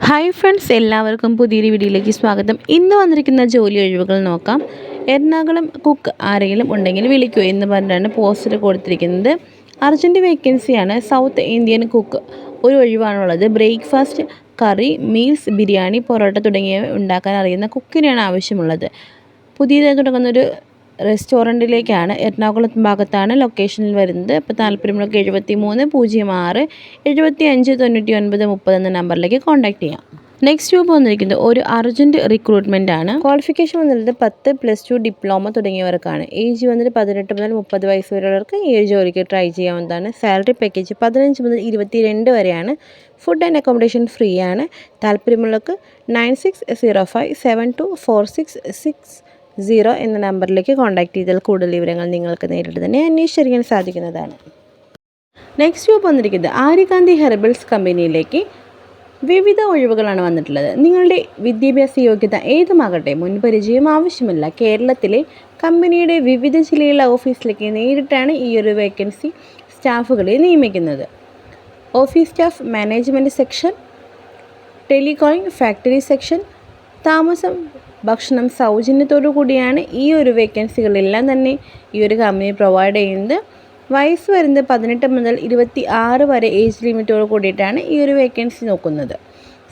Hi friends, എല്ലാവർക്കും പുതിയൊരു വീഡിയോയിലേക്ക് സ്വാഗതം. ഇന്ന് വന്നിരിക്കുന്ന ജോലി ഒഴിവുകൾ നോക്കാം. എറണാകുളം കുക്ക് ആരെങ്കിലും ഉണ്ടെങ്കിൽ വിളിക്കൂ എന്ന് പറഞ്ഞാണ് പോസ്റ്റർ കൊടുത്തിരിക്കുന്നത്. അർജൻറ്റ് വേക്കൻസിയാണ്. സൗത്ത് ഇന്ത്യൻ കുക്ക് ഒരു ഒഴിവാണുള്ളത്. ബ്രേക്ക്ഫാസ്റ്റ്, കറി, മീൽസ്, ബിരിയാണി, പൊറോട്ട തുടങ്ങിയവ ഉണ്ടാക്കാൻ അറിയുന്ന കുക്കിനെയാണ് ആവശ്യമുള്ളത്. പുതിയതായി തുടങ്ങുന്നൊരു റെസ്റ്റോറൻറ്റിലേക്കാണ്. എറണാകുളം ഭാഗത്താണ് ലൊക്കേഷനിൽ വരുന്നത്. അപ്പോൾ താല്പര്യമുള്ളവർക്ക് 7306 75 99 30 എന്ന നമ്പറിലേക്ക് കോൺടാക്ട് ചെയ്യാം. നെക്സ്റ്റ് ജോബ് വന്നിരിക്കുന്നത് ഒരു അർജൻറ്റ് റിക്രൂട്ട്മെൻ്റ് ആണ്. ക്വാളിഫിക്കേഷൻ വന്നിട്ട് 10 +2 ഡിപ്ലോമ തുടങ്ങിയവർക്കാണ്. ഏജ് വന്നിട്ട് 18 മുതൽ 30 വയസ്സ് വരെയുള്ളവർക്ക് ഈ ഒരു ജോലിക്ക് ട്രൈ ചെയ്യാവുന്നതാണ്. സാലറി പാക്കേജ് 15 മുതൽ 22 വരെയാണ്. ഫുഡ് ആൻഡ് അക്കോമഡേഷൻ ഫ്രീ ആണ്. താല്പര്യമുള്ളവർക്ക് 9605 724660 എന്ന നമ്പറിലേക്ക് കോൺടാക്ട് ചെയ്താൽ കൂടുതൽ വിവരങ്ങൾ നിങ്ങൾക്ക് നേരിട്ട് തന്നെ അന്വേഷിച്ചറിയാൻ സാധിക്കുന്നതാണ്. നെക്സ്റ്റ് ജോബ് വന്നിരിക്കുന്നത് ആര്യകാന്തി ഹെർബൽസ് കമ്പനിയിലേക്ക് വിവിധ ഒഴിവുകളാണ് വന്നിട്ടുള്ളത്. നിങ്ങളുടെ വിദ്യാഭ്യാസ യോഗ്യത ഏതുമാകട്ടെ, മുൻപരിചയം ആവശ്യമില്ല. കേരളത്തിലെ കമ്പനിയുടെ വിവിധ ജില്ലയിലെ ഓഫീസിലേക്ക് നേരിട്ടാണ് ഈ ഒരു വേക്കൻസി സ്റ്റാഫുകളെ നിയമിക്കുന്നത്. ഓഫീസ് സ്റ്റാഫ്, മാനേജ്മെൻറ്റ് സെക്ഷൻ, ടെലികോയിങ്, ഫാക്ടറി സെക്ഷൻ, താമസം, ഭക്ഷണം സൗജന്യത്തോടു കൂടിയാണ് ഈ ഒരു വേക്കൻസികളെല്ലാം തന്നെ ഈ ഒരു കമ്പനി പ്രൊവൈഡ് ചെയ്യുന്നത്. വയസ്സ് വരുന്നത് 18 മുതൽ 26 വരെ ഏജ് ലിമിറ്റോട് കൂടിയിട്ടാണ് ഈ ഒരു വേക്കൻസി നോക്കുന്നത്.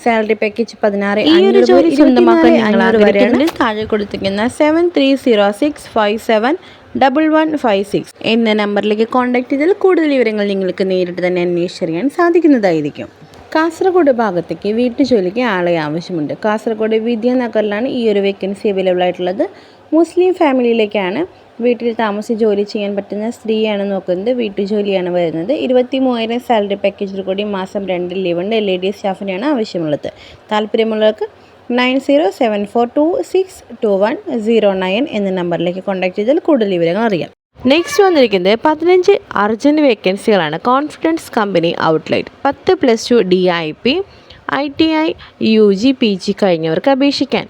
Salary package 16. ഈ ഒരു ജോലി സ്വന്തമാക്കാൻ താഴെ കൊടുത്തിരിക്കുന്ന 7306571156 എന്ന നമ്പറിലേക്ക് കോൺടാക്ട് ചെയ്താൽ കൂടുതൽ വിവരങ്ങൾ നിങ്ങൾക്ക് നേരിട്ട് തന്നെ അന്വേഷിച്ചറിയാൻ സാധിക്കുന്നതായിരിക്കും. കാസർഗോഡ് ഭാഗത്തേക്ക് വീട്ടുജോലിക്ക് ആളെ ആവശ്യമുണ്ട്. കാസർഗോഡ് വിദ്യാനഗറിലാണ് ഈ ഒരു വേക്കൻസി അവൈലബിൾ ആയിട്ടുള്ളത്. മുസ്ലിം ഫാമിലിയിലേക്കാണ്. വീട്ടിൽ താമസിച്ച് ജോലി ചെയ്യാൻ പറ്റുന്ന സ്ത്രീയാണ് നോക്കുന്നത്. വീട്ടുജോലിയാണ് വരുന്നത്. 23,000 സാലറി പാക്കേജിൽ കൂടി മാസം 2 ലീവുണ്ട്. LED സ്റ്റാഫിനെയാണ് ആവശ്യമുള്ളത്. താല്പര്യമുള്ളവർക്ക് 9074262109 എന്ന നമ്പറിലേക്ക് കോൺടാക്ട് ചെയ്താൽ കൂടുതൽ വിവരങ്ങൾ അറിയാം. നെക്സ്റ്റ് വന്നിരിക്കുന്നത് 15 അർജൻറ്റ് വേക്കൻസികളാണ്. Confidence company outlet. 10 +2 DIP, ITI, UG, PG കഴിഞ്ഞവർക്ക് അപേക്ഷിക്കാൻ.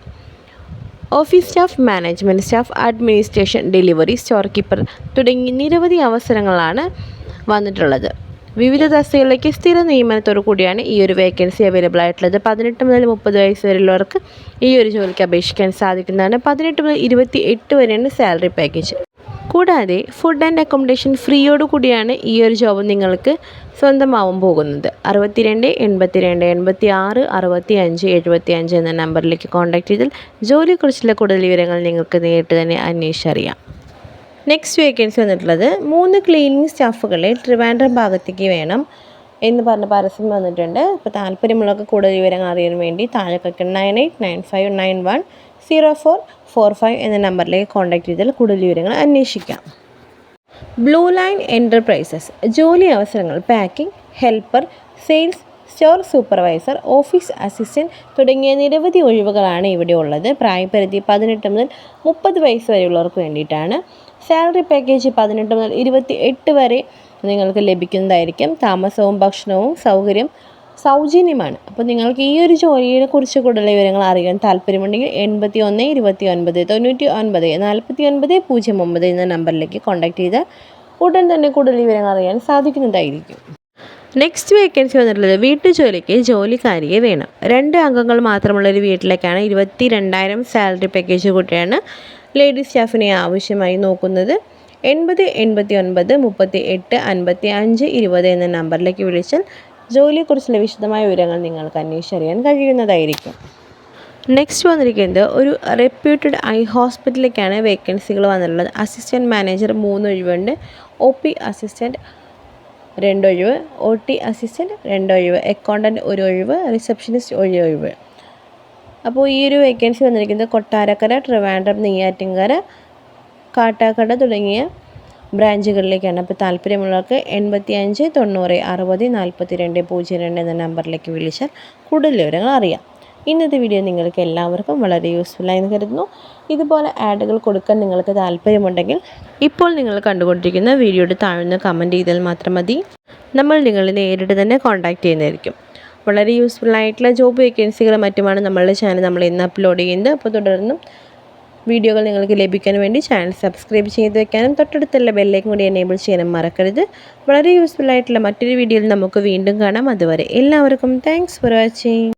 Office staff, management staff, administration, delivery, store keeper തുടങ്ങി നിരവധി അവസരങ്ങളാണ് വന്നിട്ടുള്ളത്. വിവിധ തസ്തികകളിലേക്ക് സ്ഥിര നിയമനത്തോടു കൂടിയാണ് ഈ ഒരു വേക്കൻസി അവൈലബിൾ ആയിട്ടുള്ളത്. 18 മുതൽ 30 വയസ്സ് വരെയുള്ളവർക്ക് ഈ ഒരു ജോലിക്ക് അപേക്ഷിക്കാൻ സാധിക്കുന്നതാണ്. 18 മുതൽ 28 വരെയാണ് സാലറി പാക്കേജ്. കൂടാതെ ഫുഡ് ആൻഡ് അക്കോമഡേഷൻ ഫ്രീയോടു കൂടിയാണ് ഈ ഒരു ജോബ് നിങ്ങൾക്ക് സ്വന്തമാവാൻ പോകുന്നത്. 62 82 86 65 75 എന്ന നമ്പറിലേക്ക് കോൺടാക്ട് ചെയ്താൽ ജോലിയെക്കുറിച്ചുള്ള കൂടുതൽ വിവരങ്ങൾ നിങ്ങൾക്ക് നേരിട്ട് തന്നെ അന്വേഷിച്ചറിയാം. നെക്സ്റ്റ് വേക്കൻസി വന്നിട്ടുള്ളത് 3 ക്ലീനിങ് സ്റ്റാഫുകളെ ട്രിവാൻഡ്രം ഭാഗത്തേക്ക് വേണം എന്ന് പറഞ്ഞ പരസ്യം വന്നിട്ടുണ്ട്. അപ്പോൾ താല്പര്യമുള്ളവർക്ക് കൂടുതൽ വിവരങ്ങൾ അറിയാൻ വേണ്ടി താഴെ 9895910445 എന്ന നമ്പറിലേക്ക് കോൺടാക്ട് ചെയ്താൽ കൂടുതൽ വിവരങ്ങൾ അന്വേഷിക്കാം. ബ്ലൂ ലൈൻ എൻ്റർപ്രൈസസ് ജോലി അവസരങ്ങൾ packing, helper, sales, store supervisor, office assistant തുടങ്ങിയ നിരവധി ഒഴിവുകളാണ് ഇവിടെ ഉള്ളത്. പ്രായപരിധി 18 മുതൽ 30 വയസ്സ് വരെയുള്ളവർക്ക് വേണ്ടിയിട്ടാണ്. സാലറി പാക്കേജ് 18 മുതൽ 28 വരെ നിങ്ങൾക്ക് ലഭിക്കുന്നതായിരിക്കും. താമസവും ഭക്ഷണവും സൗജന്യമാണ്. അപ്പോൾ നിങ്ങൾക്ക് ഈ ഒരു ജോലിയെ കുറിച്ച് കൂടുതൽ വിവരങ്ങൾ അറിയാൻ താല്പര്യമുണ്ടെങ്കിൽ 81 29 99 49 09 എന്ന നമ്പറിലേക്ക് കോൺടാക്ട് ചെയ്താൽ ഉടൻ തന്നെ കൂടുതൽ വിവരങ്ങൾ അറിയാൻ സാധിക്കുന്നതായിരിക്കും. നെക്സ്റ്റ് വേക്കൻസി വന്നിട്ടുള്ളത് വീട്ടുജോലിക്ക് ജോലിക്കാരിയെ വേണം. 2 അംഗങ്ങൾ മാത്രമുള്ള ഒരു വീട്ടിലേക്കാണ്. 22,000 സാലറി പാക്കേജ് കൂട്ടിയാണ് ലേഡീസ് സ്റ്റാഫിനെ ആവശ്യമായി നോക്കുന്നത്. 80 89 38 55 20 എന്ന നമ്പറിലേക്ക് വിളിച്ചാൽ ജോലിയെക്കുറിച്ചുള്ള വിശദമായ വിവരങ്ങൾ നിങ്ങൾക്ക് അന്വേഷിച്ചറിയാൻ കഴിയുന്നതായിരിക്കും. നെക്സ്റ്റ് വന്നിരിക്കുന്നത് ഒരു റെപ്യൂട്ടഡ് ഐ ഹോസ്പിറ്റലിലേക്കാണ് വേക്കൻസികൾ വന്നിട്ടുള്ളത്. അസിസ്റ്റൻറ്റ് മാനേജർ 3 ഒഴിവുണ്ട്. OP അസിസ്റ്റൻറ്റ് 2 ഒഴിവ്, OT അസിസ്റ്റൻറ്റ് 2 ഒഴിവ്, അക്കൗണ്ടൻറ്റ് 1 ഒഴിവ്, റിസപ്ഷനിസ്റ്റ് 1 ഒഴിവ്. അപ്പോൾ ഈ ഒരു വേക്കൻസി വന്നിരിക്കുന്നത് കൊട്ടാരക്കര, ട്രിവാൻഡ്രം, നെയ്യാറ്റിൻകര, കാട്ടാക്കട തുടങ്ങിയ ബ്രാഞ്ചുകളിലേക്കാണ്. അപ്പോൾ താല്പര്യമുള്ളവർക്ക് 85 90 60 42 02 എന്ന നമ്പറിലേക്ക് വിളിച്ചാൽ കൂടുതൽ വിവരങ്ങൾ അറിയാം. ഇന്നത്തെ വീഡിയോ നിങ്ങൾക്ക് എല്ലാവർക്കും വളരെ യൂസ്ഫുള്ളായെന്ന് കരുതുന്നു. ഇതുപോലെ ആഡുകൾ കൊടുക്കാൻ നിങ്ങൾക്ക് താല്പര്യമുണ്ടെങ്കിൽ ഇപ്പോൾ നിങ്ങൾ കണ്ടുകൊണ്ടിരിക്കുന്ന വീഡിയോയുടെ താഴ്ന്ന കമൻറ്റ് ചെയ്താൽ മാത്രം മതി. നമ്മൾ നിങ്ങളെ നേരിട്ട് തന്നെ കോൺടാക്റ്റ് ചെയ്യുന്നതായിരിക്കും. വളരെ യൂസ്ഫുള്ളായിട്ടുള്ള ജോബ് വേക്കൻസികളും മറ്റുമാണ് നമ്മളുടെ ചാനൽ നമ്മൾ ഇന്ന് അപ്ലോഡ് ചെയ്യുന്നത്. അപ്പോൾ തുടർന്നും വീഡിയോകൾ നിങ്ങൾക്ക് ലഭിക്കാൻ വേണ്ടി ചാനൽ സബ്സ്ക്രൈബ് ചെയ്ത് വെക്കാനും തൊട്ടടുത്തുള്ള ബെല്ലൈക്കൻ കൂടി എനേബിൾ ചെയ്യാനും മറക്കരുത്. വളരെ യൂസ്ഫുൾ ആയിട്ടുള്ള മറ്റൊരു വീഡിയോയിൽ നമുക്ക് വീണ്ടും കാണാം. അതുവരെ എല്ലാവർക്കും താങ്ക്സ് ഫോർ വാച്ചിങ്.